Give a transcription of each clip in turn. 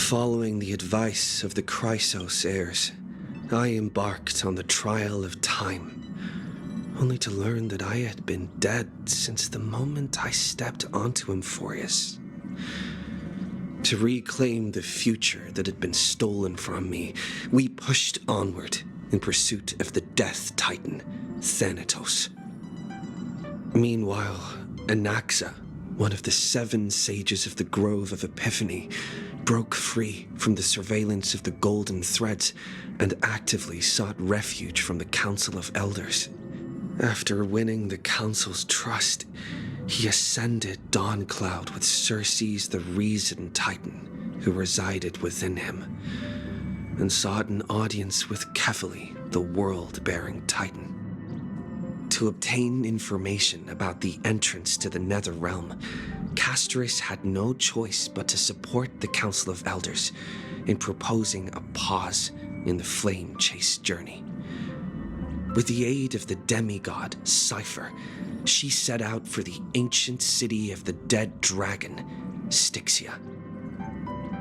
Following the advice of the Chrysos heirs, I embarked on the trial of time, only to learn that I had been dead since the moment I stepped onto Emphorius. To reclaim the future that had been stolen from me, we pushed onward in pursuit of the Death Titan, Thanatos. Meanwhile, Anaxa, one of the 7 sages of the Grove of Epiphany, broke free from the surveillance of the Golden Threads and actively sought refuge from the Council of Elders. After winning the Council's trust, he ascended Dawncloud with Circe's the Reason Titan, who resided within him, and sought an audience with Kefali, the World-Bearing Titan. To obtain information about the entrance to the Nether Realm, Castorus had no choice but to support the Council of Elders in proposing a pause in the flame chase journey. With the aid of the demigod, Cypher, she set out for the ancient city of the dead dragon, Styxia.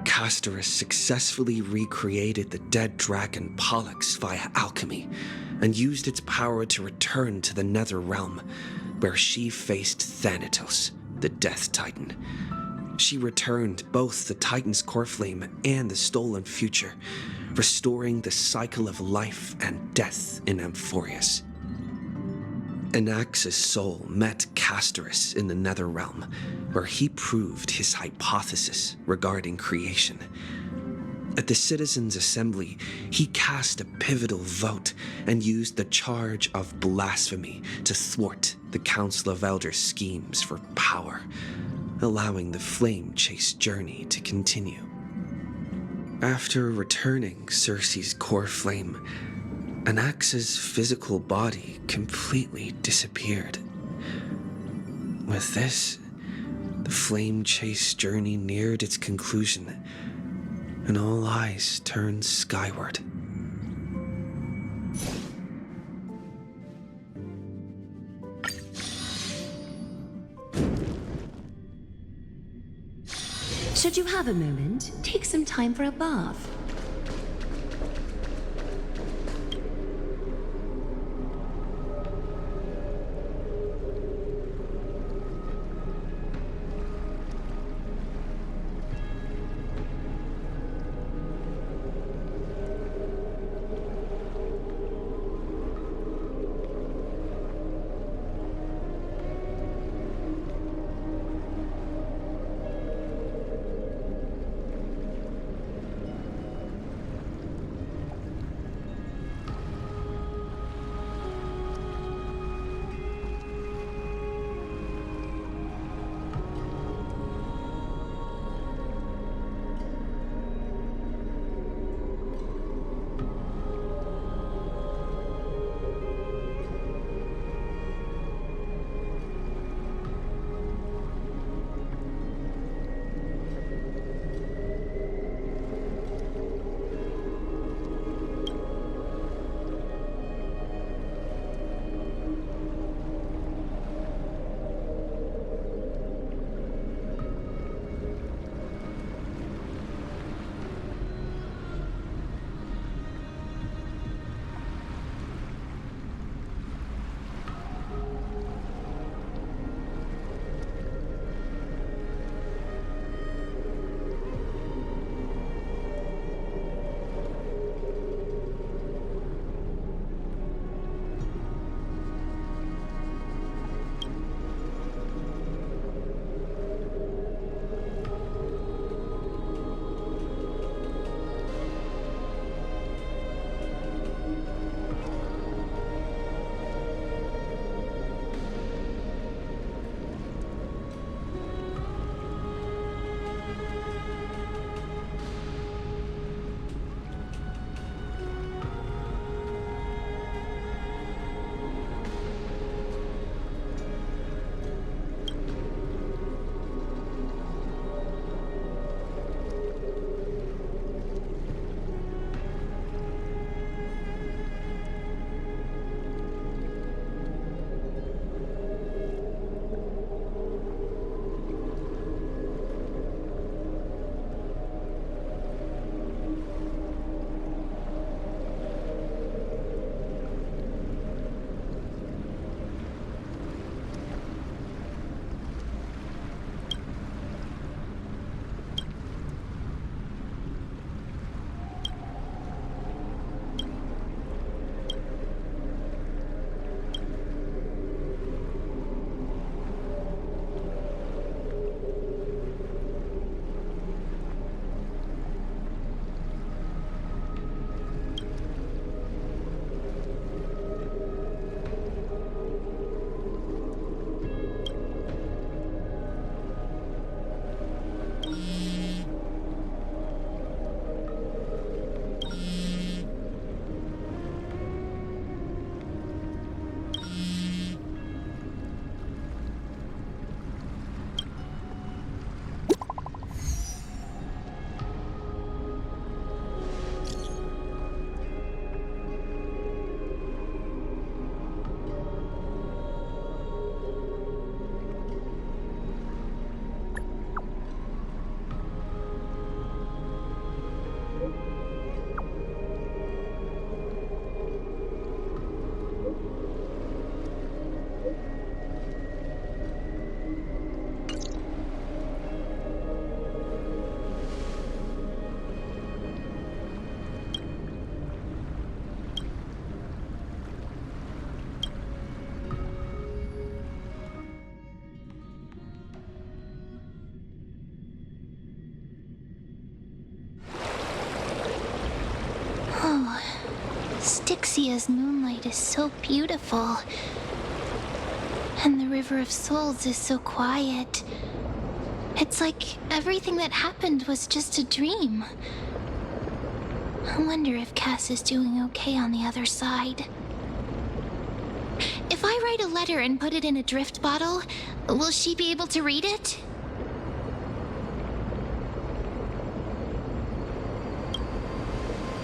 Castorus successfully recreated the dead dragon Pollux via alchemy and used its power to return to the Nether Realm, where she faced Thanatos, the Death Titan. She returned both the Titan's core flame and the stolen future, restoring the cycle of life and death in Emphorius. Anaxa's soul met Castorus in the Nether Realm, where he proved his hypothesis regarding creation. At the Citizens' Assembly, he cast a pivotal vote and used the charge of blasphemy to thwart the Council of Elders' schemes for power, allowing the flame chase journey to continue. After returning Circe's core flame, Anaxa's physical body completely disappeared. With this, the flame chase journey neared its conclusion, and all eyes turned skyward. Should you have a moment, take some time for a bath. Ixia's moonlight is so beautiful. And the River of Souls is so quiet. It's like everything that happened was just a dream. I wonder if Cass is doing okay on the other side. If I write a letter and put it in a drift bottle, will she be able to read it?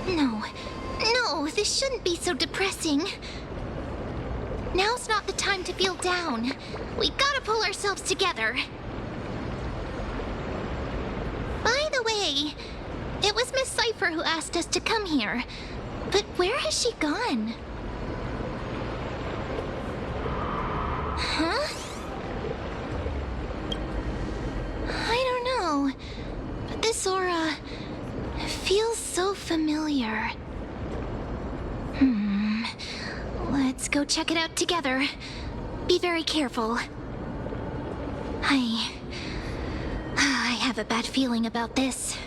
No, this shouldn't be so depressing. Now's not the time to feel down. We gotta pull ourselves together. By the way, it was Miss Cypher who asked us to come here. But where has she gone? Huh? I don't know. But this aura feels so familiar. Let's go check it out together. Be very careful. I have a bad feeling about this.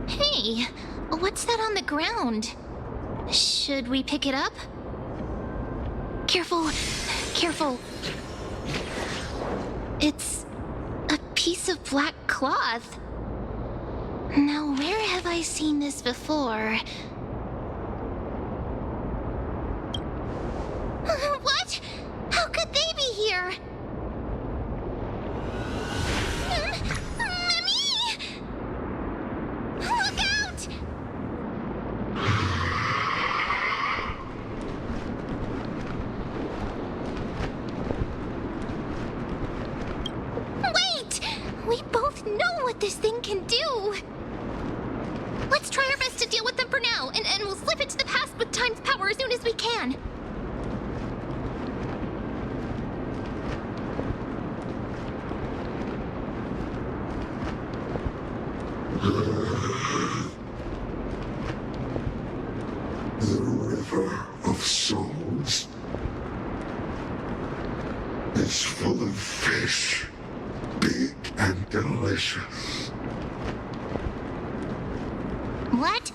Hey, what's that on the ground? Should we pick it up? Careful, careful. It's a piece of black cloth. Now, where have I seen this before? What? How could they be here? Mummy! Look out! Wait! We both know what this thing can do. Let's try our best to deal with them for now, and we'll slip into the past with time's power as soon as we can. The River of Souls is full of fish, big and delicious. What?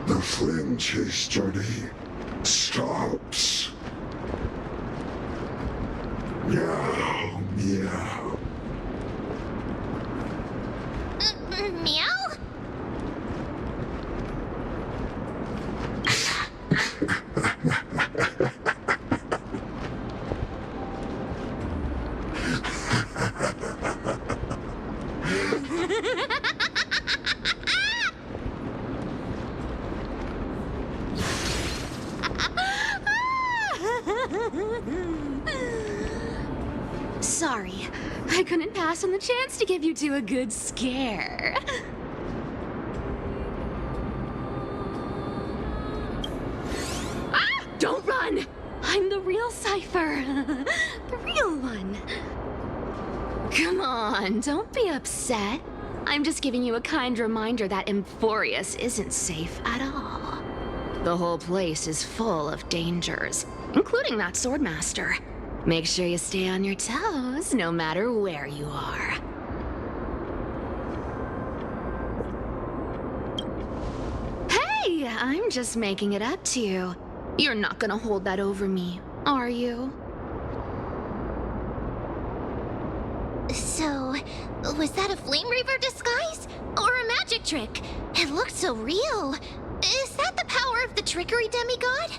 The flame chase journey stops. Meow, meow. Meow? Sorry, I couldn't pass on the chance to give you two a good scare. Ah! Don't run! I'm the real Cypher. The real one. Come on, don't be upset. I'm just giving you a kind reminder that Emphorius isn't safe at all. The whole place is full of dangers, including that swordmaster. Make sure you stay on your toes, no matter where you are. Hey, I'm just making it up to you. You're not gonna hold that over me, are you? So, was that a Flame Reaver disguise? Or a magic trick? It looked so real. Is that the power of the trickery demigod?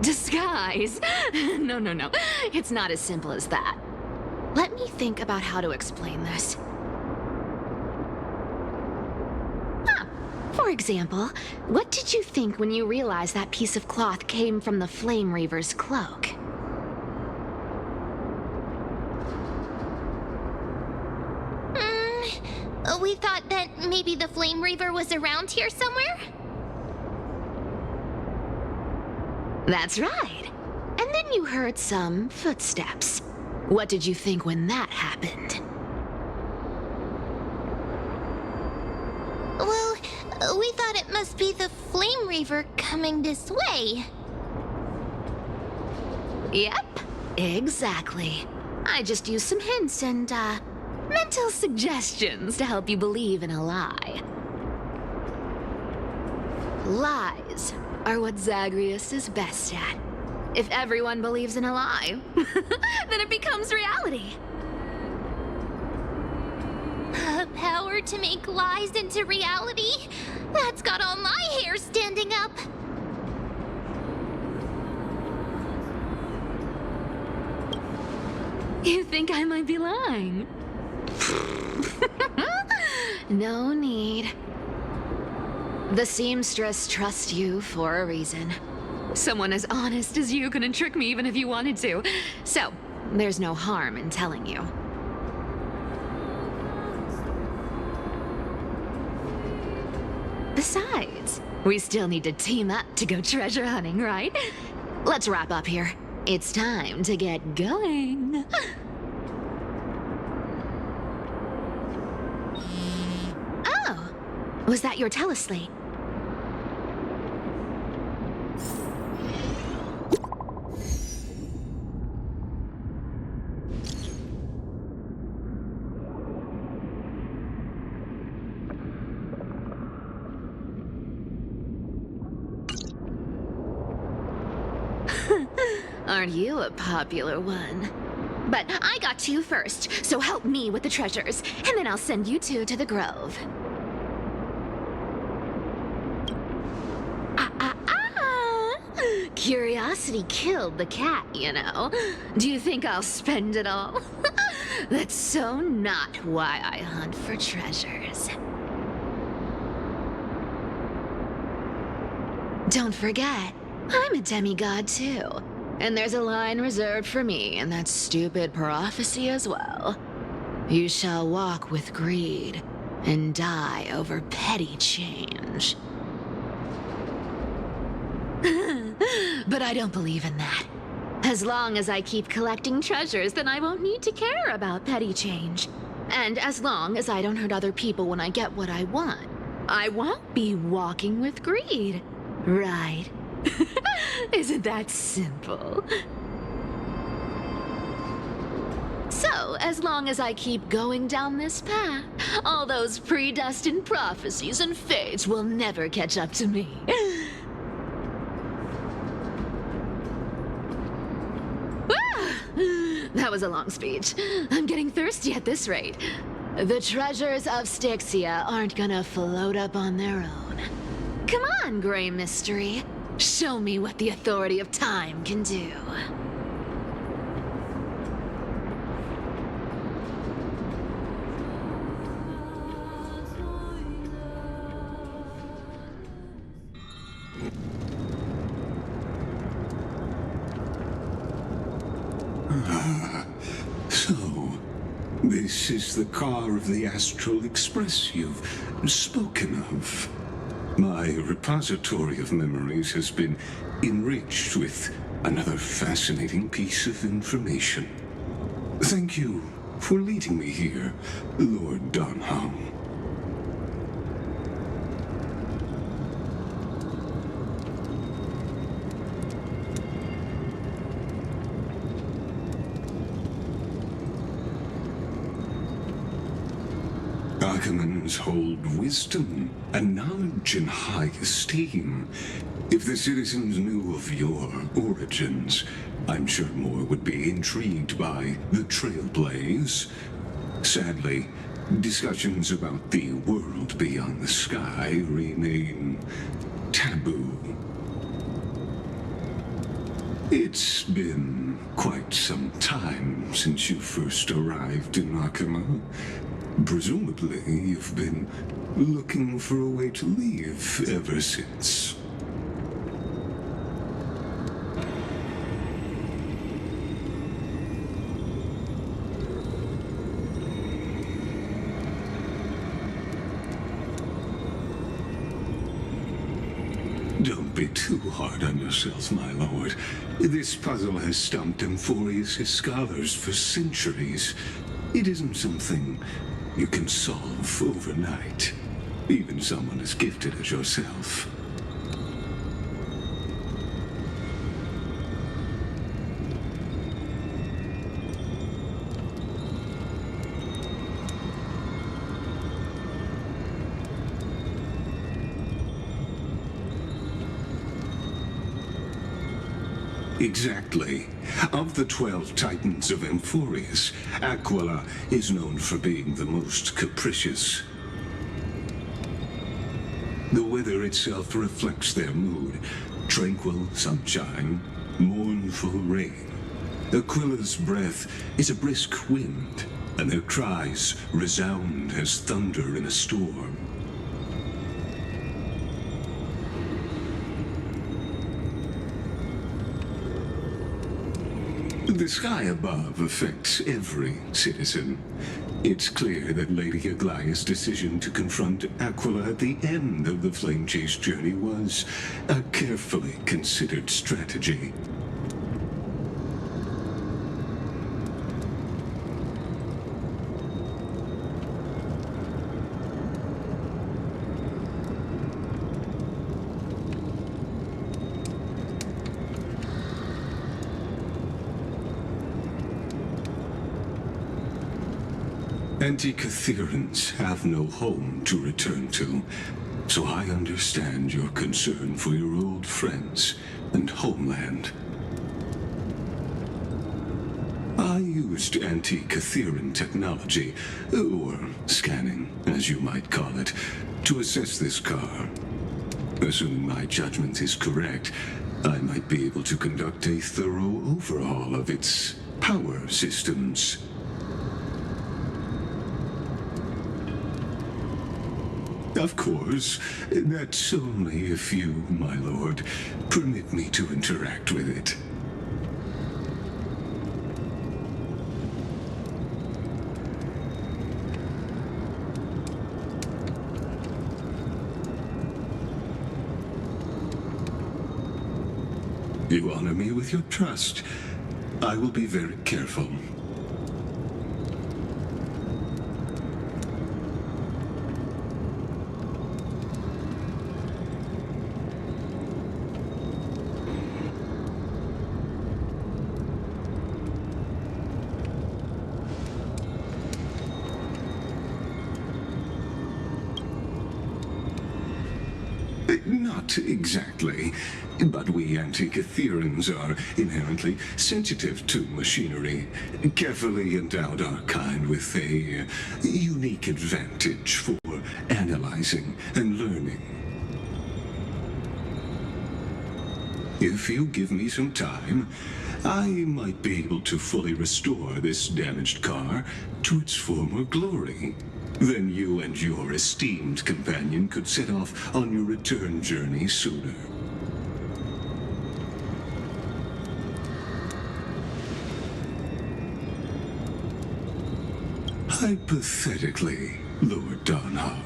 Disguise? No. It's not as simple as that. Let me think about how to explain this. For example, what did you think when you realized that piece of cloth came from the Flame Reaver's cloak? We thought that maybe the Flame Reaver was around here somewhere? That's right. And then you heard some footsteps. What did you think when that happened? Well, we thought it must be the Flame Reaver coming this way. Yep, exactly. I just used some hints and, mental suggestions to help you believe in a lie. Lies are what Zagreus is best at. If everyone believes in a lie, then it becomes reality. Power to make lies into reality? That's got all my hair standing up. You think I might be lying? No need. The seamstress trusts you for a reason. Someone as honest as you couldn't trick me even if you wanted to. So, there's no harm in telling you. Besides, we still need to team up to go treasure hunting, right? Let's wrap up here. It's time to get going. Oh, was that your teleslate? Aren't you a popular one? But I got to you first, so help me with the treasures, and then I'll send you two to the grove. Curiosity killed the cat, you know. Do you think I'll spend it all? That's so not why I hunt for treasures. Don't forget, I'm a demigod too. And there's a line reserved for me in that stupid prophecy as well. You shall walk with greed and die over petty change. But I don't believe in that. As long as I keep collecting treasures, then I won't need to care about petty change. And as long as I don't hurt other people when I get what I want, I won't be walking with greed. Right? Isn't that simple? So, as long as I keep going down this path, all those predestined prophecies and fates will never catch up to me. That was a long speech. I'm getting thirsty at this rate. The treasures of Styxia aren't gonna float up on their own. Come on, Gray Mystery. Show me what the authority of time can do. So, this is the car of the Astral Express you've spoken of. My repository of memories has been enriched with another fascinating piece of information. Thank you for leading me here, Lord Donham. Archimans hold wisdom and knowledge in high esteem. If the citizens knew of your origins, I'm sure more would be intrigued by the Trailblaze. Sadly, discussions about the world beyond the sky remain taboo. It's been quite some time since you first arrived in Akima. Presumably, you've been looking for a way to leave ever since. Don't be too hard on yourself, my lord. This puzzle has stumped Emphorius' scholars for centuries. It isn't something you can solve overnight. Even someone as gifted as yourself. Exactly. Of the 12 titans of Emphorius, Aquila is known for being the most capricious. The weather itself reflects their mood. Tranquil sunshine, mournful rain. Aquila's breath is a brisk wind, and their cries resound as thunder in a storm. The sky above affects every citizen. It's clear that Lady AdnGhry's decision to confront Aquila at the end of the Flame Chase journey was a carefully considered strategy. Antikytherans have no home to return to, so I understand your concern for your old friends and homeland. I used Antikytheran technology, or scanning, as you might call it, to assess this car. Assuming my judgment is correct, I might be able to conduct a thorough overhaul of its power systems. Of course, that's only if you, my lord, permit me to interact with it. You honor me with your trust. I will be very careful. Not exactly, but we Antikytherans are inherently sensitive to machinery. Carefully endowed our kind with a unique advantage for analyzing and learning. If you give me some time, I might be able to fully restore this damaged car to its former glory. Then you and your esteemed companion could set off on your return journey sooner. Hypothetically, Lord Donham,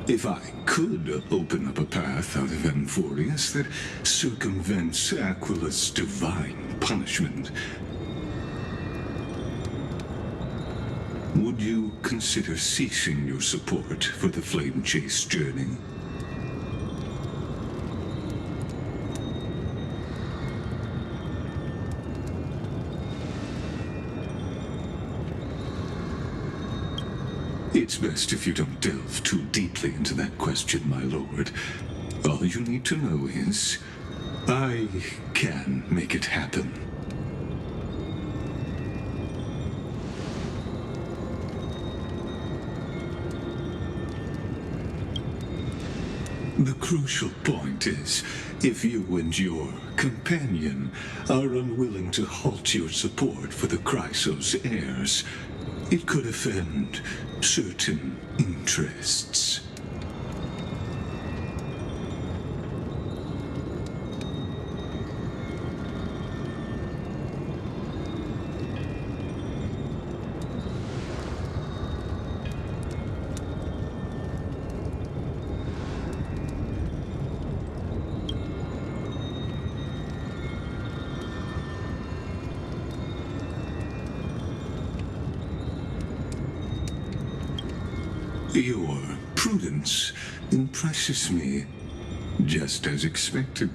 if I could open up a path out of Emphorius that circumvents Aquila's divine punishment, would you consider ceasing your support for the Flame Chase journey? It's best if you don't delve too deeply into that question, my lord. All you need to know is, I can make it happen. The crucial point is, if you and your companion are unwilling to halt your support for the Chrysos heirs, it could offend certain interests. Your prudence impresses me, just as expected.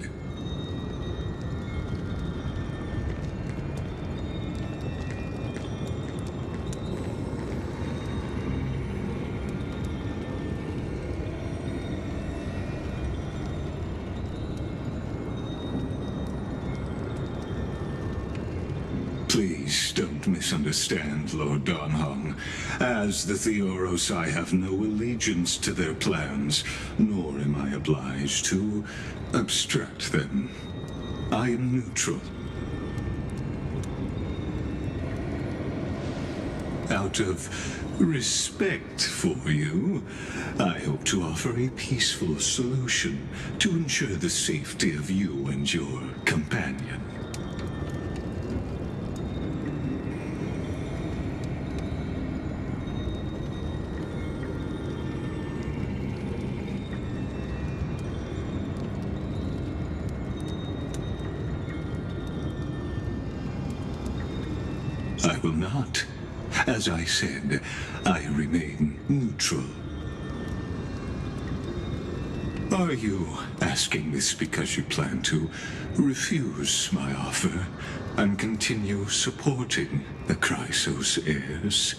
Please don't misunderstand, Lord Donhong. As the Theoros, I have no allegiance to their plans, nor am I obliged to obstruct them. I am neutral. Out of respect for you, I hope to offer a peaceful solution to ensure the safety of you and your companion. I will not. As I said, I remain neutral. Are you asking this because you plan to refuse my offer and continue supporting the Chrysos heirs?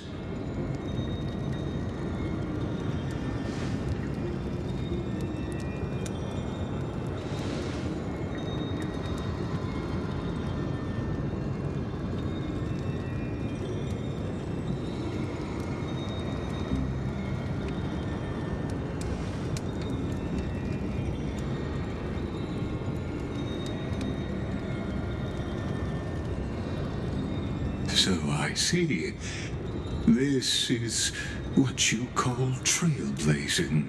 So I see. This is what you call trailblazing.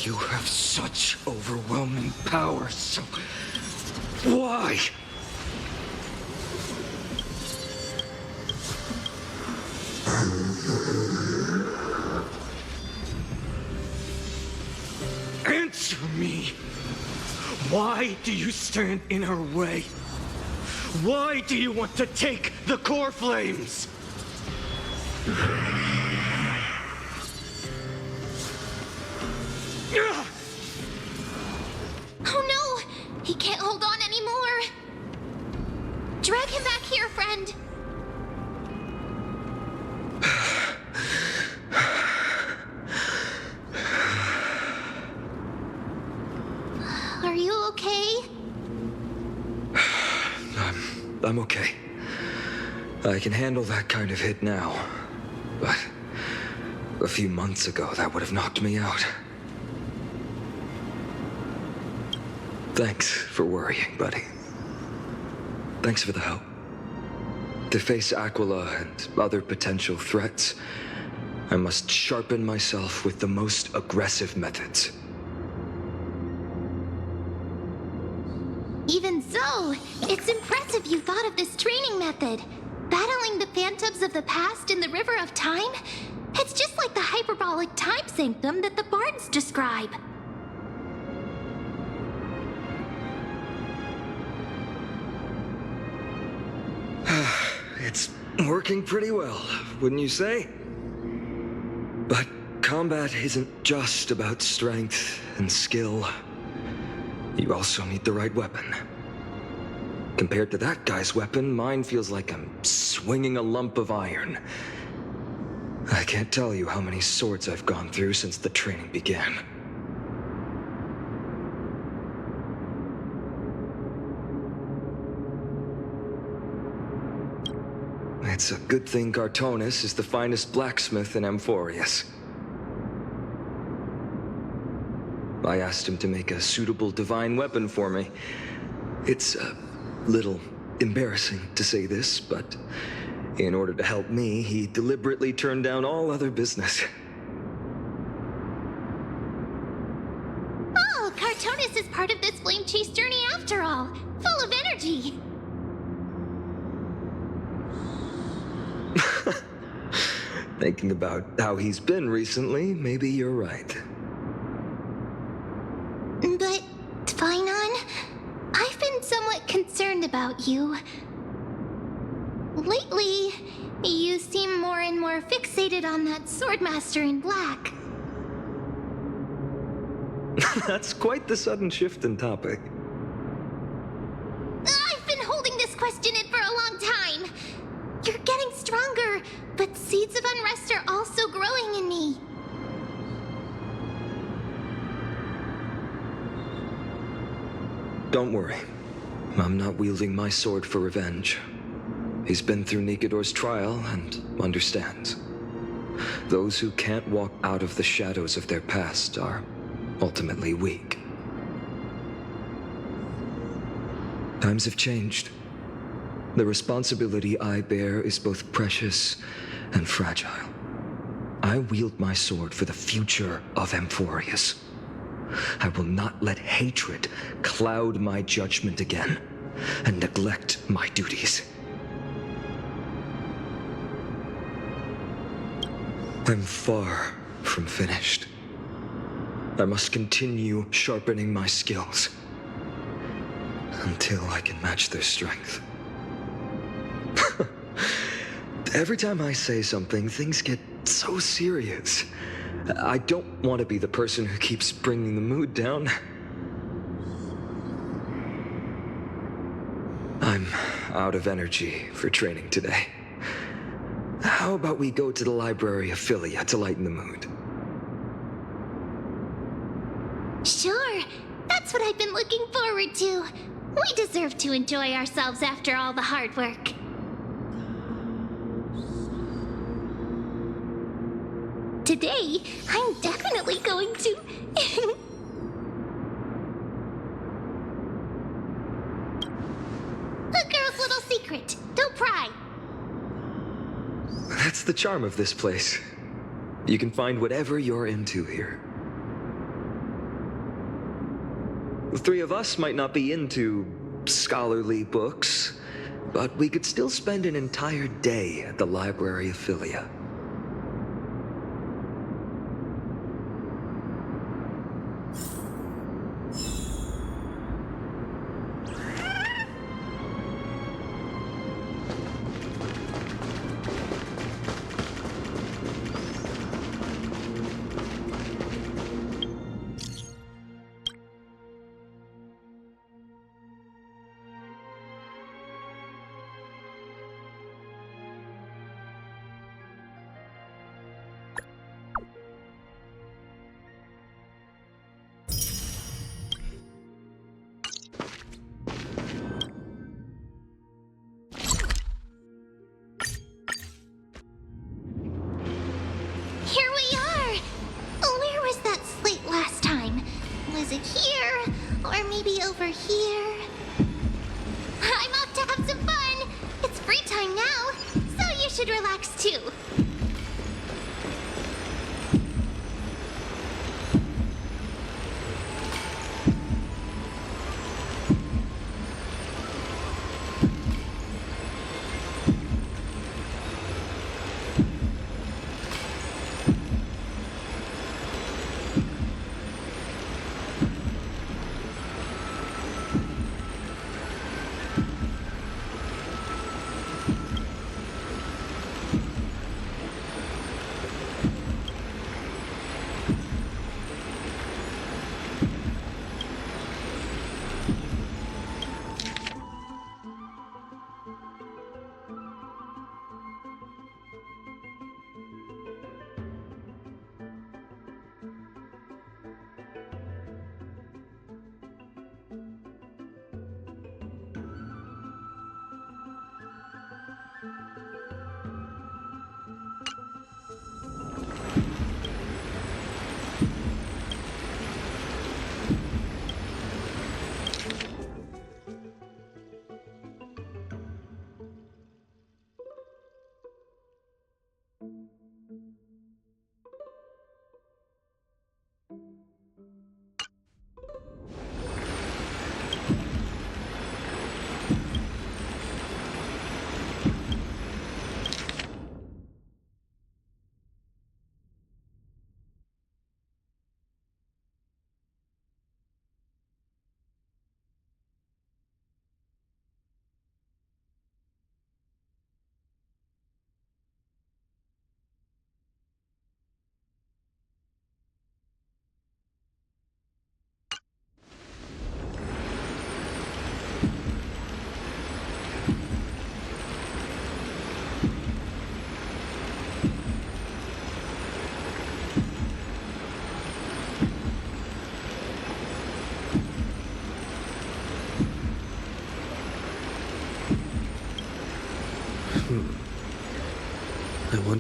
You have such overwhelming power, so why? Answer me! Why do you stand in her way? Why do you want to take the core flames? Oh no! He can't hold on anymore! Drag him back here, friend! Are you okay? I'm okay. I can handle that kind of hit now. But a few months ago, that would have knocked me out. Thanks for worrying, buddy. Thanks for the help. To face Aquila and other potential threats, I must sharpen myself with the most aggressive methods. Even so, it's impressive you thought of this training method. Battling the phantoms of the past in the River of Time? It's just like the hyperbolic time sanctum that the bards describe. It's working pretty well, wouldn't you say? But combat isn't just about strength and skill. You also need the right weapon. Compared to that guy's weapon, mine feels like I'm swinging a lump of iron. I can't tell you how many swords I've gone through since the training began. It's a good thing Gartonis is the finest blacksmith in Amphorius. I asked him to make a suitable divine weapon for me. It's a little embarrassing to say this, but In order to help me, he deliberately turned down all other business. Oh, Cartonis is part of this flame chase journey after all. Full of energy. Thinking about how he's been recently, maybe you're right. But, Tvinon, I've been somewhat concerned about you. Lately, you seem more and more fixated on that Swordmaster in black. That's quite the sudden shift in topic. I've been holding this question in for a long time. You're getting stronger, but seeds of unrest are also growing in me. Don't worry. I'm not wielding my sword for revenge. He's been through Nikador's trial and understands. Those who can't walk out of the shadows of their past are ultimately weak. Times have changed. The responsibility I bear is both precious and fragile. I wield my sword for the future of Amphorius. I will not let hatred cloud my judgment again and neglect my duties. I'm far from finished. I must continue sharpening my skills until I can match their strength. Every time I say something, things get so serious. I don't want to be the person who keeps bringing the mood down. I'm out of energy for training today. How about we go to the library of Philia to lighten the mood? Sure, that's what I've been looking forward to. We deserve to enjoy ourselves after all the hard work. Today, I'm definitely going to... A girl's little secret. Don't pry. That's the charm of this place. You can find whatever you're into here. The three of us might not be into scholarly books, but we could still spend an entire day at the Library of Philia.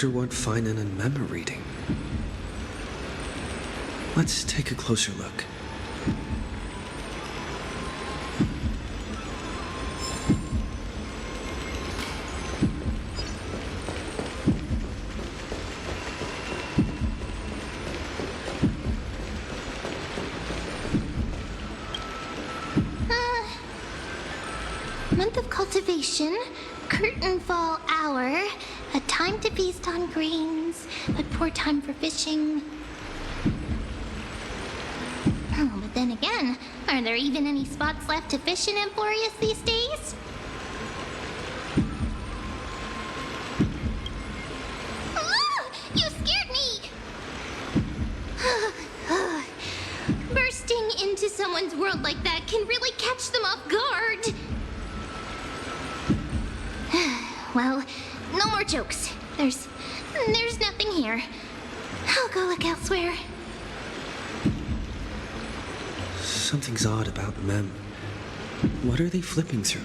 Wonder what Finan and Mem are reading. Let's take a closer look. Month of cultivation, curtain fall hour, a time to feast on grains, but poor time for fishing. Oh, but then again, are there even any spots left to fish in Emporius these days? Ah, you scared me! Bursting into someone's world like that can really catch them off guard. Well, no more jokes. There's nothing here. I'll go look elsewhere. Something's odd about Mem. What are they flipping through?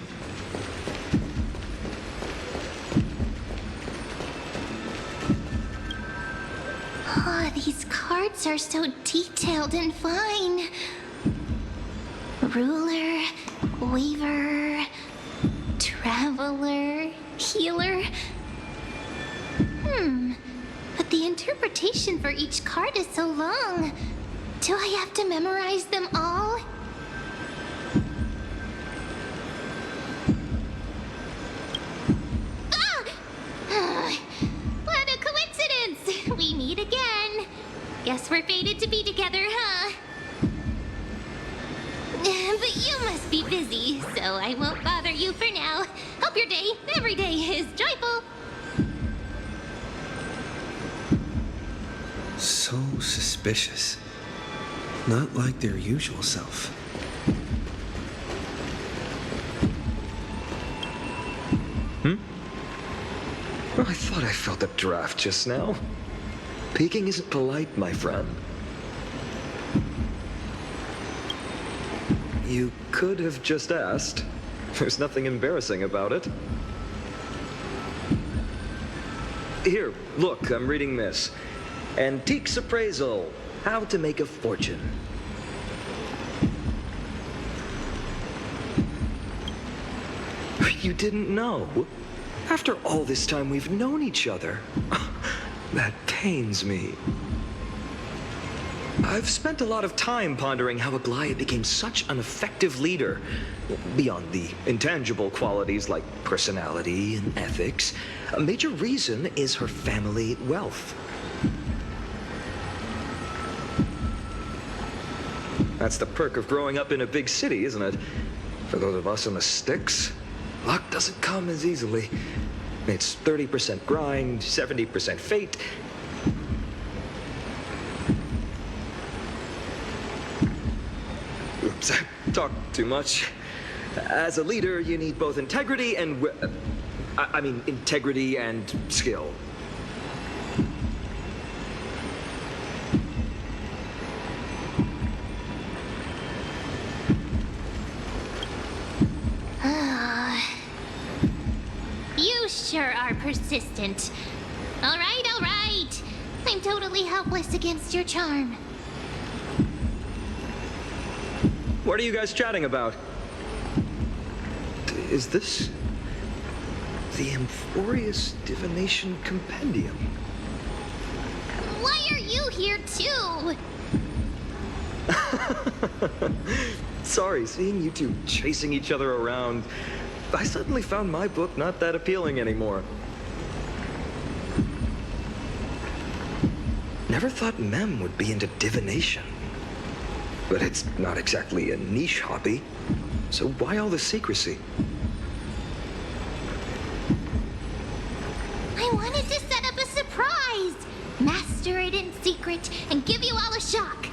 Oh, these cards are so detailed and fine. Ruler, weaver, traveler, healer. But the interpretation for each card is so long. Do I have to memorize them all? What a coincidence! We meet again. Guess we're fated to be together, huh? But you must be busy, so I won't bother you for now. Hope your day, every day, is joyful. So suspicious. Not like their usual self. Well, I thought I felt a draft just now. Peeking isn't polite, my friend. You could have just asked. There's nothing embarrassing about it. Here, look, I'm reading this. Antiques Appraisal. How to Make a Fortune. You didn't know? After all this time we've known each other. That pains me. I've spent a lot of time pondering how AdnGhry became such an effective leader. Beyond the intangible qualities like personality and ethics, a major reason is her family wealth. That's the perk of growing up in a big city, isn't it? For those of us in the sticks, luck doesn't come as easily. It's 30% grind, 70% fate. Oops, I talked too much. As a leader, you need both integrity and... integrity and skill. You sure are persistent. All right, all right. I'm totally helpless against your charm. What are you guys chatting about? Is this the Amphorius Divination Compendium? Why are you here too? Sorry, seeing you two chasing each other around, I suddenly found my book not that appealing anymore. Never thought Mem would be into divination. But it's not exactly a niche hobby, so why all the secrecy? I wanted to set up a surprise! Master it in secret and give you all a shock.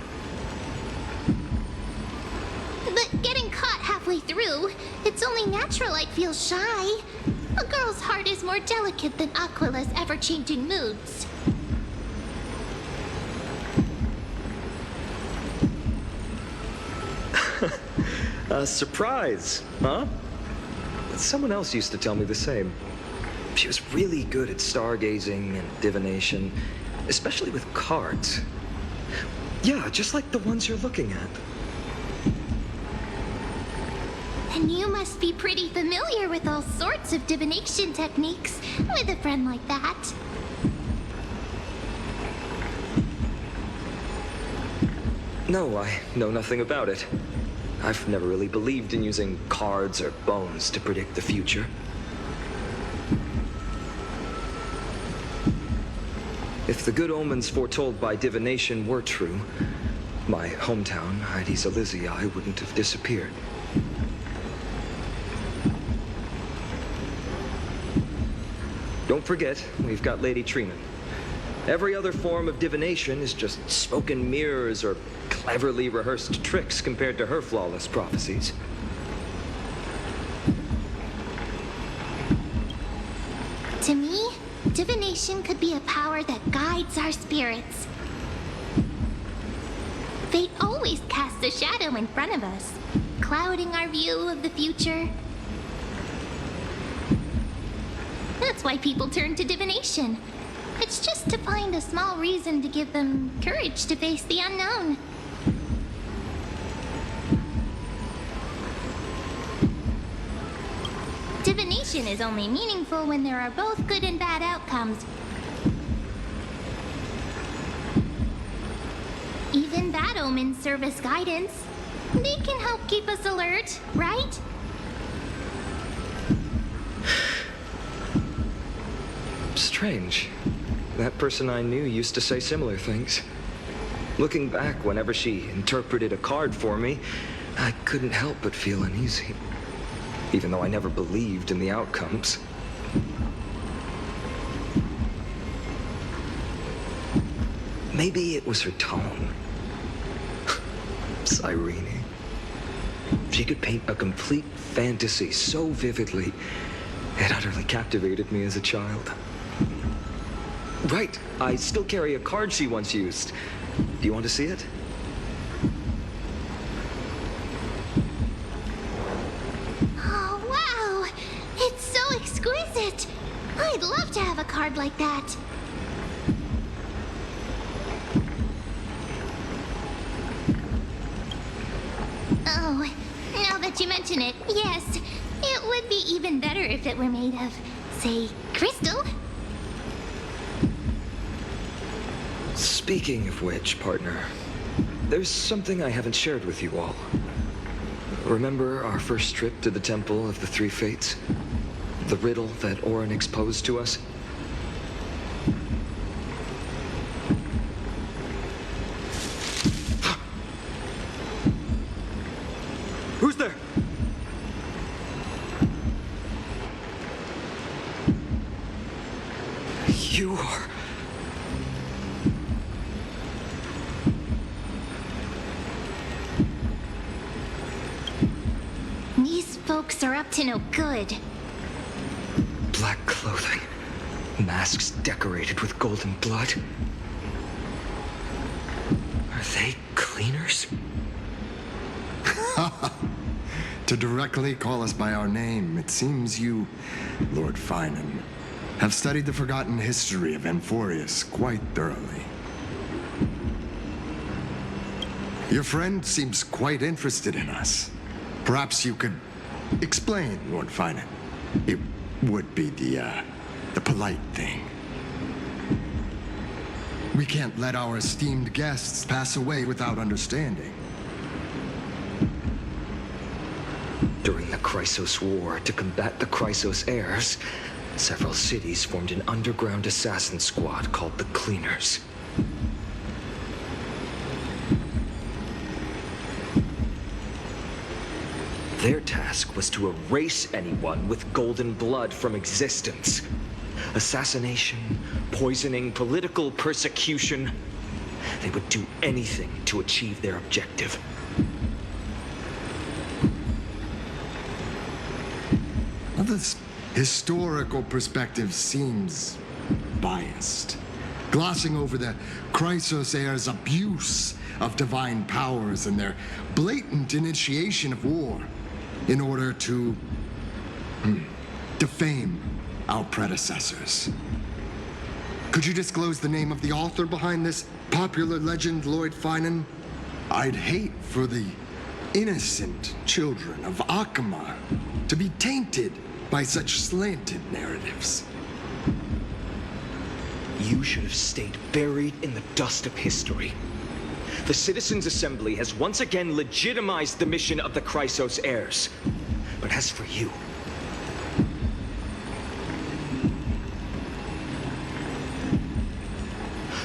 But getting caught halfway through, it's only natural I'd feel shy. A girl's heart is more delicate than Aquila's ever-changing moods. A surprise, huh? Someone else used to tell me the same. She was really good at stargazing and divination, especially with cards. Yeah, just like the ones you're looking at. And you must be pretty familiar with all sorts of divination techniques with a friend like that. No, I know nothing about it. I've never really believed in using cards or bones to predict the future. If the good omens foretold by divination were true, my hometown, Heidi's Elysiae, wouldn't have disappeared. Don't forget, we've got Lady Trina. Every other form of divination is just smoke and mirrors or cleverly rehearsed tricks compared to her flawless prophecies. To me, divination could be a power that guides our spirits. Fate always casts a shadow in front of us, clouding our view of the future. That's why people turn to divination. It's just to find a small reason to give them courage to face the unknown. Divination is only meaningful when there are both good and bad outcomes. Even bad omens serve as guidance. They can help keep us alert, right? Strange. That person I knew used to say similar things. Looking back, whenever she interpreted a card for me, I couldn't help but feel uneasy. Even though I never believed in the outcomes. Maybe it was her tone. Cyrene. She could paint a complete fantasy so vividly, it utterly captivated me as a child. Right, I still carry a card she once used. Do you want to see it? Oh, wow! It's so exquisite! I'd love to have a card like that. Oh, now that you mention it, yes. It would be even better if it were made of, say, crystal. Speaking of which, partner, there's something I haven't shared with you all. Remember our first trip to the Temple of the Three Fates? The riddle that Orin exposed to us? Who's there? You are... These folks are up to no good. Black clothing, masks decorated with golden blood. Are they cleaners? To directly call us by our name, it seems you, Lord Finan, have studied the forgotten history of Amphorius quite thoroughly. Your friend seems quite interested in us. Perhaps you could explain, Lord Finan. It would be the polite thing. We can't let our esteemed guests pass away without understanding. During the Chrysos War, to combat the Chrysos heirs, several cities formed an underground assassin squad called the Cleaners. Their task was to erase anyone with golden blood from existence. Assassination, poisoning, political persecution. They would do anything to achieve their objective. Well, this historical perspective seems biased, glossing over the Chrysos heirs' abuse of divine powers and their blatant initiation of war in order to defame our predecessors. Could you disclose the name of the author behind this popular legend, Lord Finan? I'd hate for the innocent children of Akama to be tainted by such slanted narratives. You should have stayed buried in the dust of history. The Citizens' Assembly has once again legitimized the mission of the Chrysos heirs. But as for you...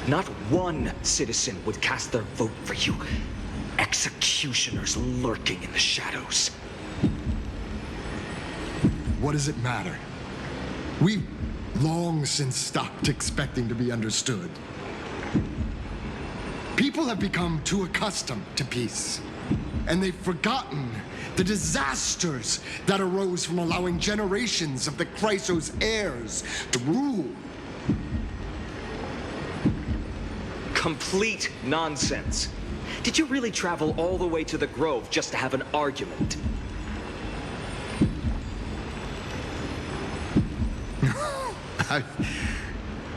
not one citizen would cast their vote for you. Executioners lurking in the shadows. What does it matter? We've long since stopped expecting to be understood. People have become too accustomed to peace, and they've forgotten the disasters that arose from allowing generations of the Chrysos heirs to rule. Complete nonsense. Did you really travel all the way to the Grove just to have an argument? I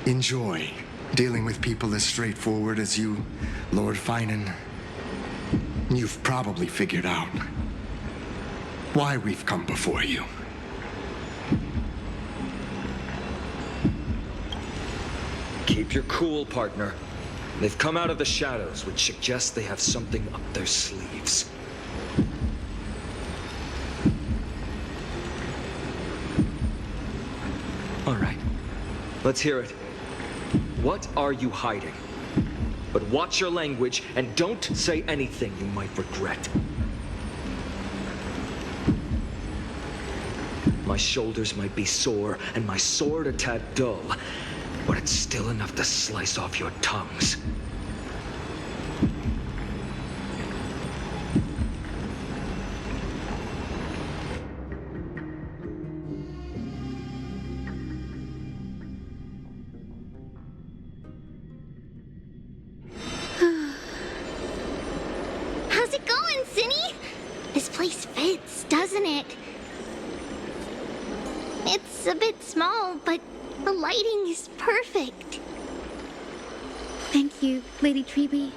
enjoy dealing with people as straightforward as you, Lord Finan. You've probably figured out why we've come before you. Keep your cool, partner. They've come out of the shadows, which suggests they have something up their sleeves. All right, let's hear it. What are you hiding? But watch your language and don't say anything you might regret. My shoulders might be sore and my sword a tad dull, but it's still enough to slice off your tongues. How's it going, Cinny? This place fits, doesn't it? It's a bit small, but the lighting is perfect. Thank you, Lady Treeby.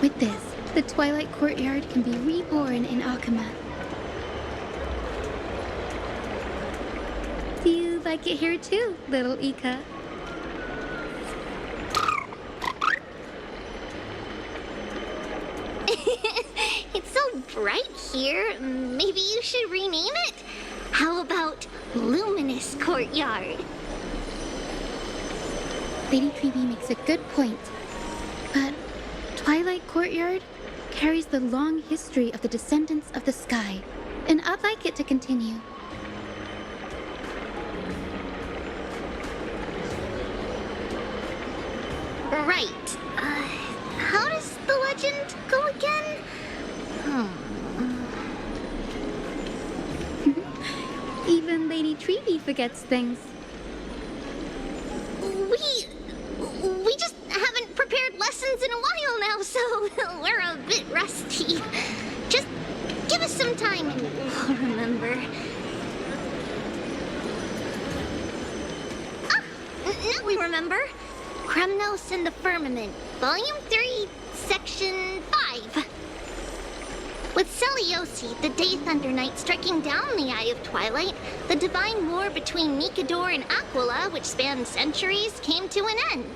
With this, the Twilight Courtyard can be reborn in Akama. Do you like it here too, little Ika? It's so bright here. Maybe you should rename it? How about Luminous Courtyard? Lady Treeby makes a good point. But Twilight Courtyard carries the long history of the descendants of the sky, and I'd like it to continue. Right. How does the legend go again? Even Lady Treeby forgets things. We just haven't prepared lessons in a while now, so we're a bit rusty. Just give us some time and we'll remember. Now we remember. Kremnos and the Firmament, Volume 3, Section 5. With Seliosi, the Day Thunder Knight, striking down the Eye of Twilight, the divine war between Nikador and Aquila, which spanned centuries, came to an end.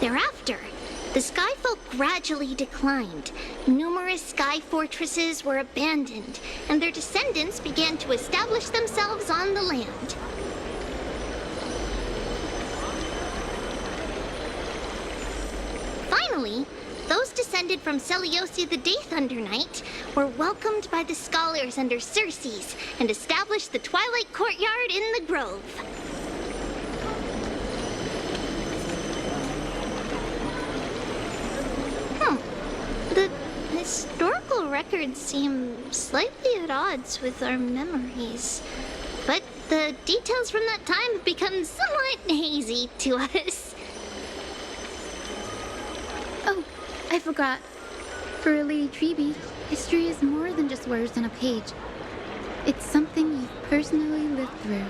Thereafter, the Skyfolk gradually declined. Numerous sky fortresses were abandoned, and their descendants began to establish themselves on the land. Finally, those descended from Seliosi the Day Thunder Knight were welcomed by the scholars under Circes and established the Twilight Courtyard in the Grove. The historical records seem slightly at odds with our memories, but the details from that time have become somewhat hazy to us. Oh, I forgot. For Lady Treeby, History is more than just words on a page. It's something you've personally lived through.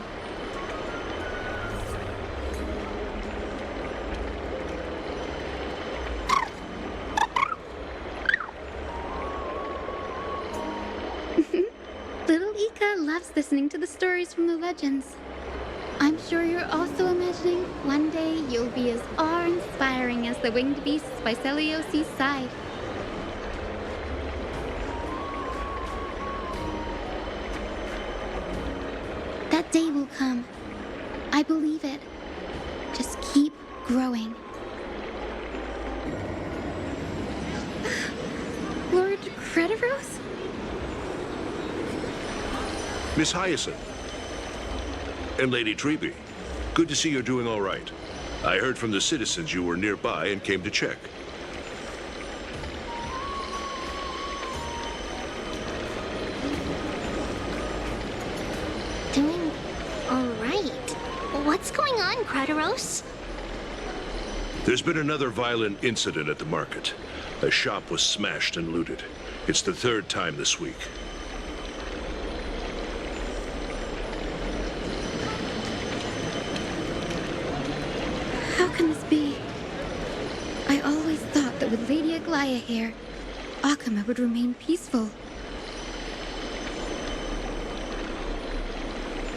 Little Ika loves listening to the stories from the legends. I'm sure you're also imagining one day you'll be as awe-inspiring as the winged beasts by Celiosi's side. That day will come. I believe it. Just keep growing. Lord Crediros? Miss Hyacinth. And Lady Treby. Good to see you're doing all right. I heard from the citizens you were nearby and came to check. Doing all right. What's going on, Crediros? There's been another violent incident at the market. A shop was smashed and looted. It's the third time this week. How can this be? I always thought that with Lady AdnGhry here, Akama would remain peaceful.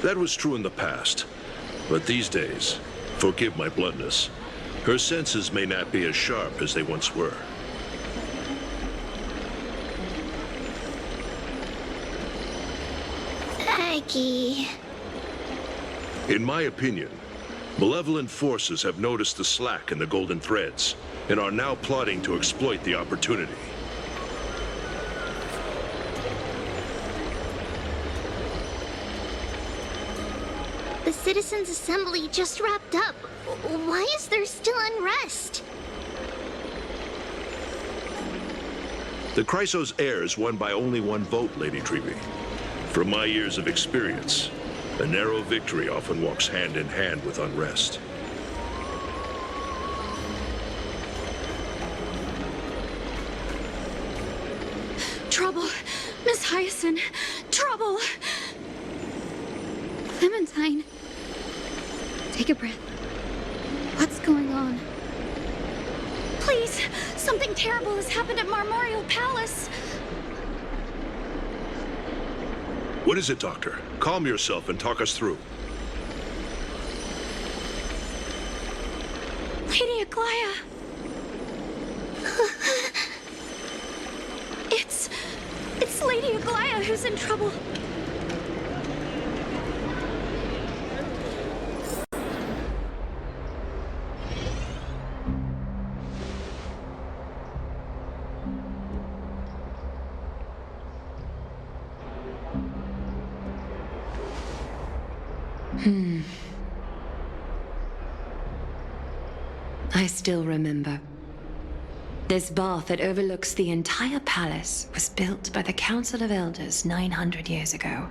That was true in the past. But these days, forgive my bluntness, her senses may not be as sharp as they once were. Aggie. In my opinion, malevolent forces have noticed the slack in the golden threads and are now plotting to exploit the opportunity. The Citizens' Assembly just wrapped up. Why is there still unrest? The Chrysos heirs won by only one vote, Lady Treby. From my years of experience, a narrow victory often walks hand in hand with unrest. Trouble! Miss Hyacinth! Trouble! Clementine. Take a breath. What's going on? Please! Something terrible has happened at Marmorial Palace! What is it, Doctor? Calm yourself and talk us through. Lady AdnGhry! It's Lady AdnGhry who's in trouble. I still remember. This bath that overlooks the entire palace was built by the Council of Elders 900 years ago.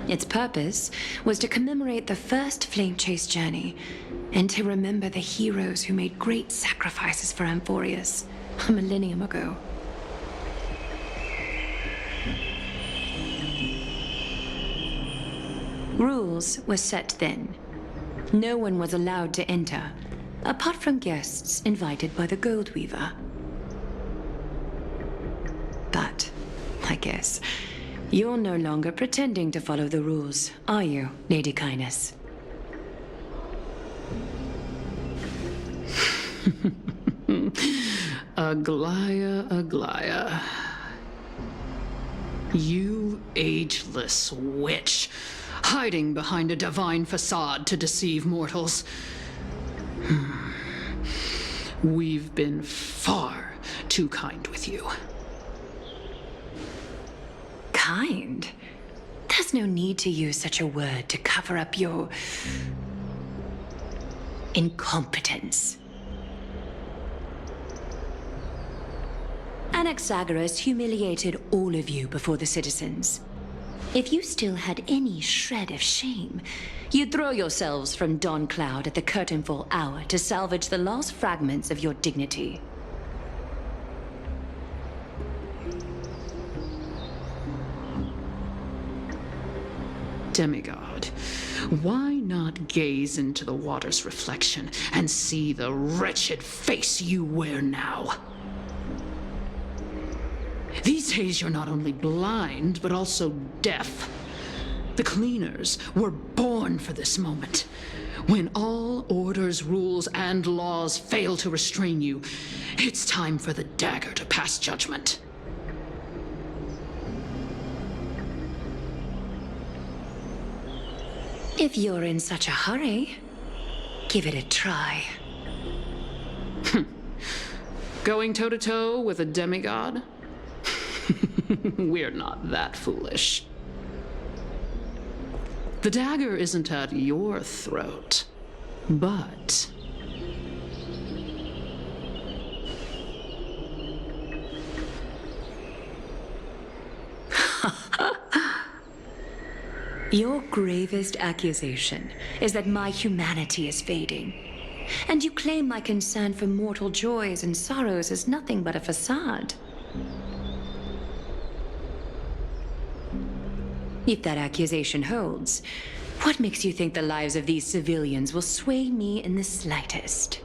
Its purpose was to commemorate the first flame chase journey and to remember the heroes who made great sacrifices for Amphorius a millennium ago. Rules were set then. No one was allowed to enter, apart from guests invited by the Gold Weaver. But, I guess, you're no longer pretending to follow the rules, are you, Lady Kindness? AdnGhry. You ageless witch, hiding behind a divine facade to deceive mortals. We've been far too kind with you. Kind? There's no need to use such a word to cover up your incompetence. Anaxagoras humiliated all of you before the citizens. If you still had any shred of shame, you'd throw yourselves from dawn cloud at the curtainfall hour to salvage the last fragments of your dignity. Demigod, why not gaze into the water's reflection and see the wretched face you wear now? These days you're not only blind, but also deaf. The cleaners were born for this moment. When all orders, rules, and laws fail to restrain you, it's time for the dagger to pass judgment. If you're in such a hurry, give it a try. Going toe-to-toe with a demigod? We're not that foolish. The dagger isn't at your throat, but... Your gravest accusation is that my humanity is fading. And you claim my concern for mortal joys and sorrows is nothing but a facade. If that accusation holds, what makes you think the lives of these civilians will sway me in the slightest?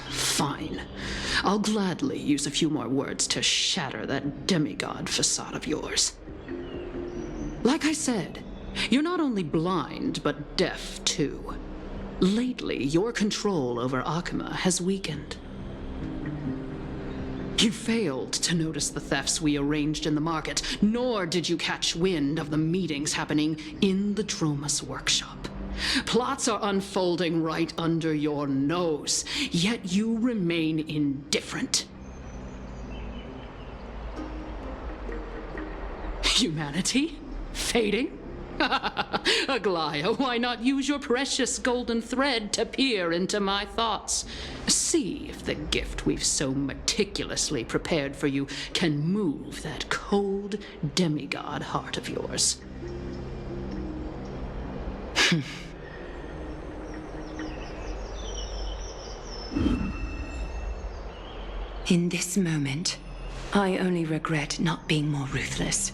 Fine. I'll gladly use a few more words to shatter that demigod facade of yours. Like I said, you're not only blind, but deaf too. Lately, your control over Akuma has weakened. You failed to notice the thefts we arranged in the market, nor did you catch wind of the meetings happening in the Droma's workshop. Plots are unfolding right under your nose, yet you remain indifferent. Humanity? Fading? AdnGhry, why not use your precious golden thread to peer into my thoughts? See if the gift we've so meticulously prepared for you can move that cold demigod heart of yours. In this moment, I only regret not being more ruthless.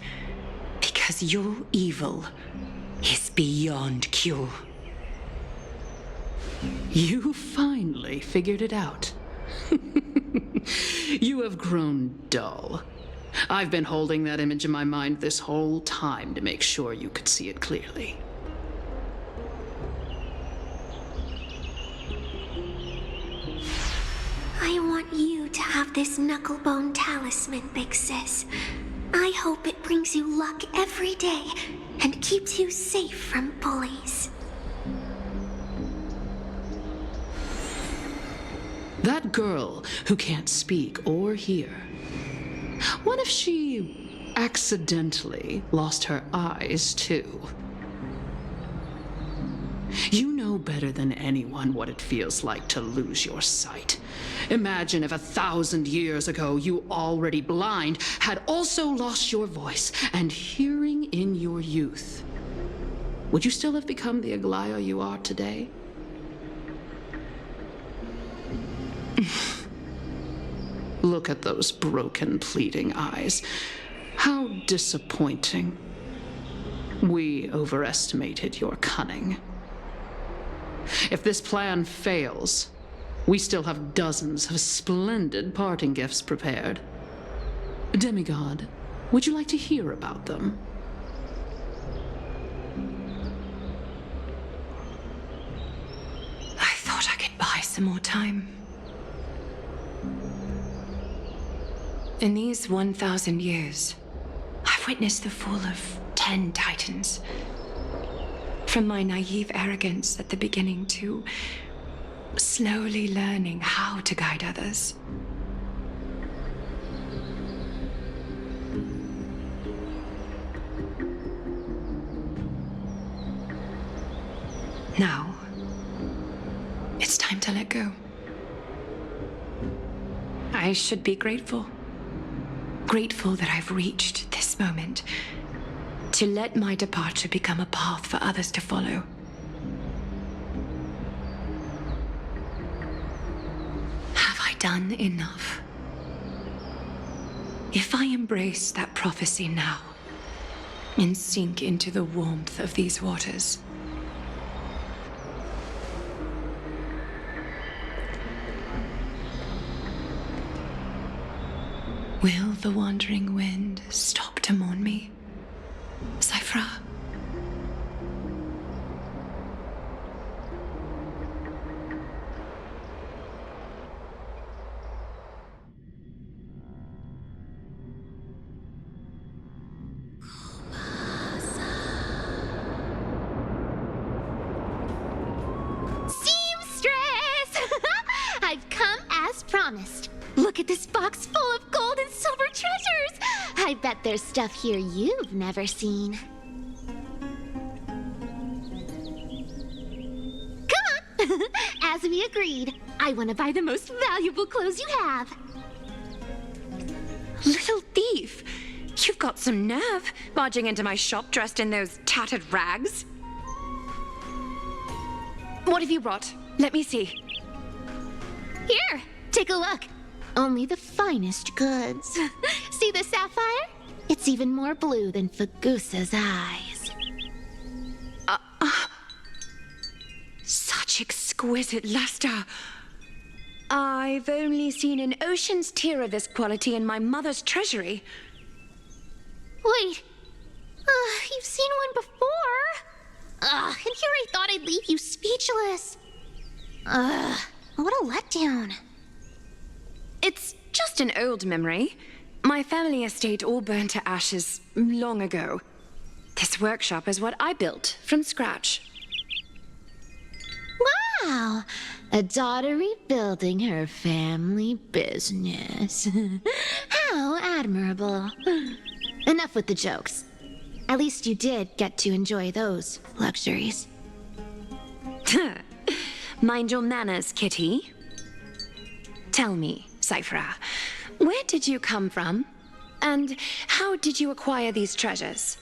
Because your evil is beyond cure. You finally figured it out. You have grown dull. I've been holding that image in my mind this whole time to make sure you could see it clearly. I want you to have this knucklebone talisman, Big Sis. I hope it brings you luck every day and keeps you safe from bullies. That girl who can't speak or hear, what if she accidentally lost her eyes too? You know better than anyone what it feels like to lose your sight. Imagine if 1,000 years ago you, already blind, had also lost your voice and hearing in your youth. Would you still have become the AdnGhry you are today? Look at those broken, pleading eyes. How disappointing. We overestimated your cunning. If this plan fails, we still have dozens of splendid parting gifts prepared. Demigod, would you like to hear about them? I thought I could buy some more time. In these 1,000 years, I've witnessed the fall of 10 titans. From my naive arrogance at the beginning to slowly learning how to guide others. Now, it's time to let go. I should be grateful. Grateful that I've reached this moment. To let my departure become a path for others to follow. Have I done enough? If I embrace that prophecy now, and sink into the warmth of these waters, will the wandering wind stop to mourn me, Cyphra? I've come as promised. Look at this box full of gold and silver treasures. I bet there's stuff here you've never seen. Come on. As we agreed, I want to buy the most valuable clothes you have. Little thief! You've got some nerve, barging into my shop dressed in those tattered rags. What have you brought? Let me see. Here, take a look. Only the finest goods. See the sapphire? It's even more blue than Fagusa's eyes. Such exquisite luster. I've only seen an ocean's tier of this quality in my mother's treasury. Wait. You've seen one before? And here I thought I'd leave you speechless. What a letdown. It's just an old memory. My family estate all burned to ashes long ago. This workshop is what I built from scratch. Wow! A daughter rebuilding her family business. How admirable. Enough with the jokes. At least you did get to enjoy those luxuries. Mind your manners, kitty. Tell me, Cyphra, where did you come from? And how did you acquire these treasures?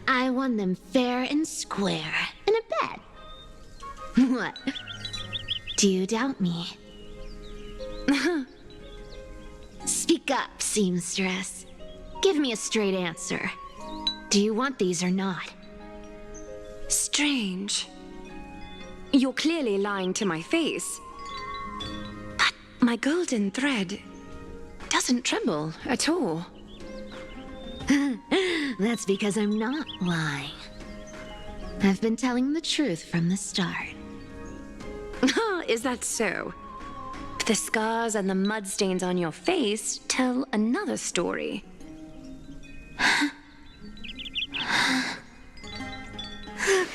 I won them fair and square in a bet. What? Do you doubt me? Speak up, seamstress. Give me a straight answer. Do you want these or not? Strange. You're clearly lying to my face. But my golden thread doesn't tremble at all. That's because I'm not lying. I've been telling the truth from the start. Is that so? But the scars and the mud stains on your face tell another story.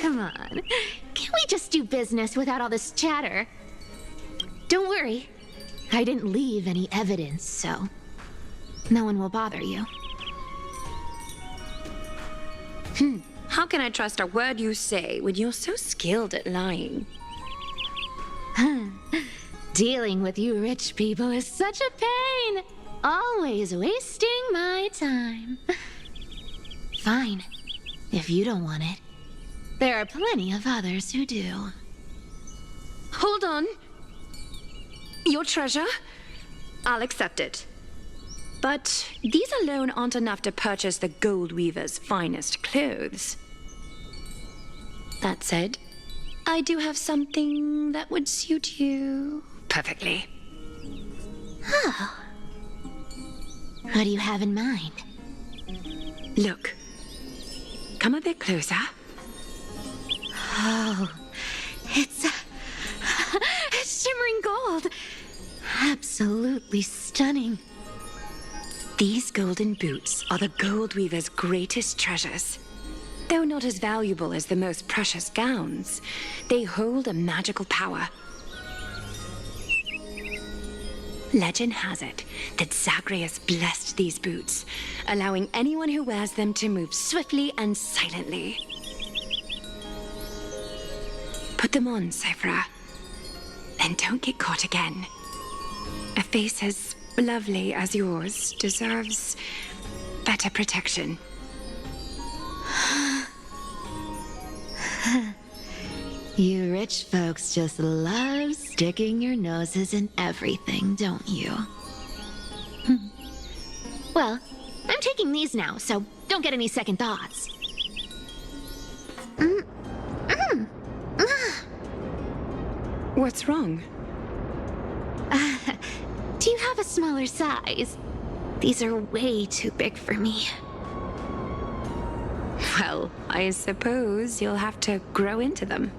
Come on. Can't we just do business without all this chatter? Don't worry. I didn't leave any evidence, so no one will bother you. How can I trust a word you say when you're so skilled at lying? Dealing with you rich people is such a pain. Always wasting my time. Fine, if you don't want it. There are plenty of others who do. Hold on. Your treasure? I'll accept it. But these alone aren't enough to purchase the gold weaver's finest clothes. That said, I do have something that would suit you perfectly. Oh. What do you have in mind? Look. Come a bit closer. Oh, it's shimmering gold. Absolutely stunning. These golden boots are the gold weaver's greatest treasures. Though not as valuable as the most precious gowns, they hold a magical power. Legend has it that Zagreus blessed these boots, allowing anyone who wears them to move swiftly and silently. Put them on, Cyphra. Then don't get caught again. face as lovely as yours deserves better protection. You rich folks just love sticking your noses in everything, don't you? Well, I'm taking these now, so don't get any second thoughts. What's wrong? Do you have a smaller size? These are way too big for me. Well, I suppose you'll have to grow into them.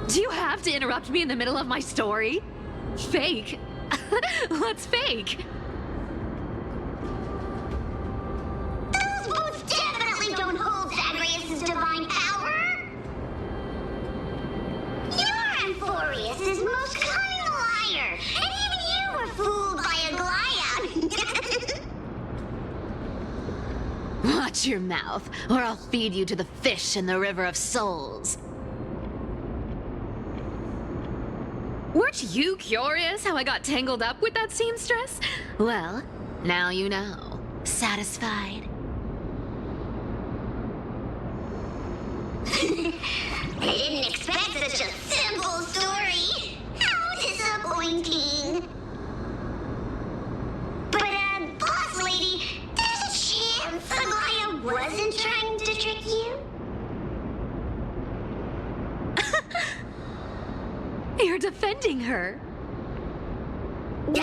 Do you have to interrupt me in the middle of my story? Fake? What's fake? Those boots definitely don't hold Zagreus' divine power! You're Amphorius' most cunning liar, and even you were fooled by a Glyout! Watch your mouth, or I'll feed you to the fish in the River of Souls. Weren't you curious how I got tangled up with that seamstress? Well, now you know. Satisfied? I didn't expect such a simple story. How disappointing. But, boss lady, there's a chance Aglaya wasn't trying to trick you? You're defending her. No. I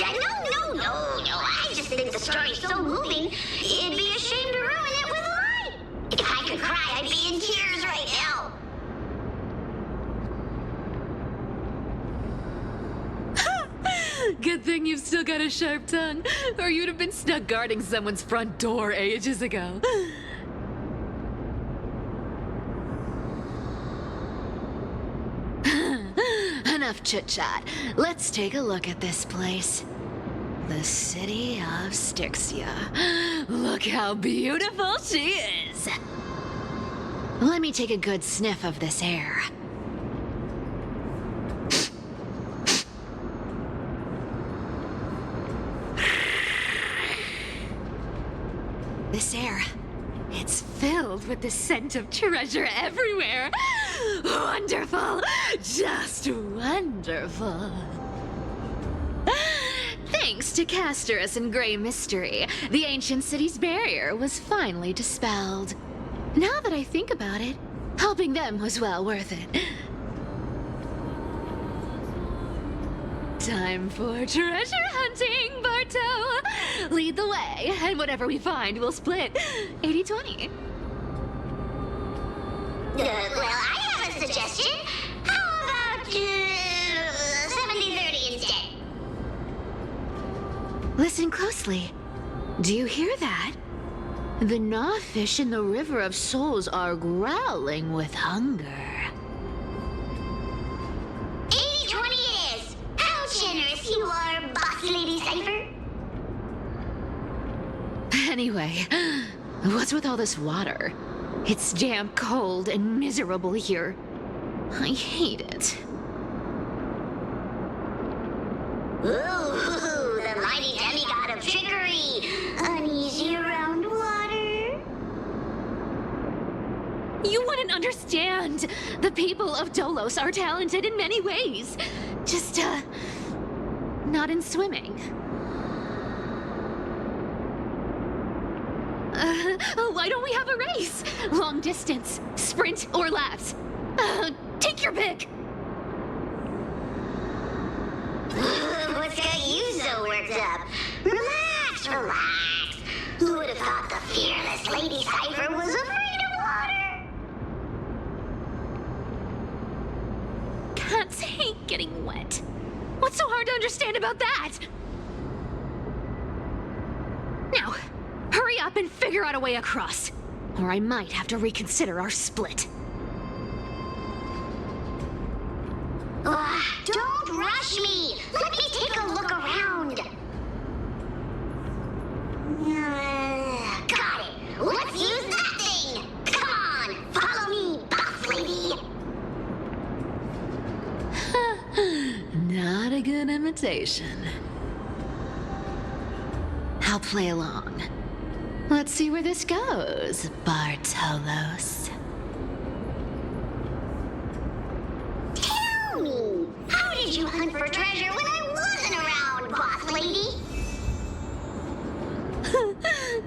just think the story's so moving, it'd be a shame to ruin it with a lie. If I could cry, I'd be in tears right now. Good thing you've still got a sharp tongue, or you'd have been stuck guarding someone's front door ages ago. Enough chit-chat. Let's take a look at this place. The city of Styxia. Look how beautiful she is. Let me take a good sniff of this air. This air, it's filled with the scent of treasure everywhere. Wonderful, just wonderful. Thanks to Castorus and Grey Mystery, the ancient city's barrier was finally dispelled. Now that I think about it, helping them was well worth it. Time for treasure hunting, Barto! Lead the way, and whatever we find, we'll split 80-20. Well, I have a suggestion. How about 70-30 instead? Listen closely. Do you hear that? The gnawfish in the River of Souls are growling with hunger. 80-20 it is. How generous you are, Boss Lady Cypher. Anyway, what's with all this water? It's damp, cold, and miserable here. I hate it. Ooh, the mighty demigod of trickery. Uneasy around water. You wouldn't understand. The people of Dolos are talented in many ways. Just, not in swimming. Why don't we have a race? Long distance, sprint, or laps? Take your pick. What's got you so worked up? Relax. Who would have thought the fearless Lady Cypher was afraid of water? Cats hate getting wet. What's so hard to understand about that? Now, hurry up and figure out a way across, or I might have to reconsider our split. Don't rush me! Let me take a look around! Got it! Let's use that thing! Come on! invitation. I'll play along. Let's see where this goes, Bartolos. Tell me, how did you hunt for treasure when I wasn't around, boss lady?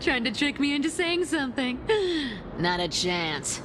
Trying to trick me into saying something. Not a chance.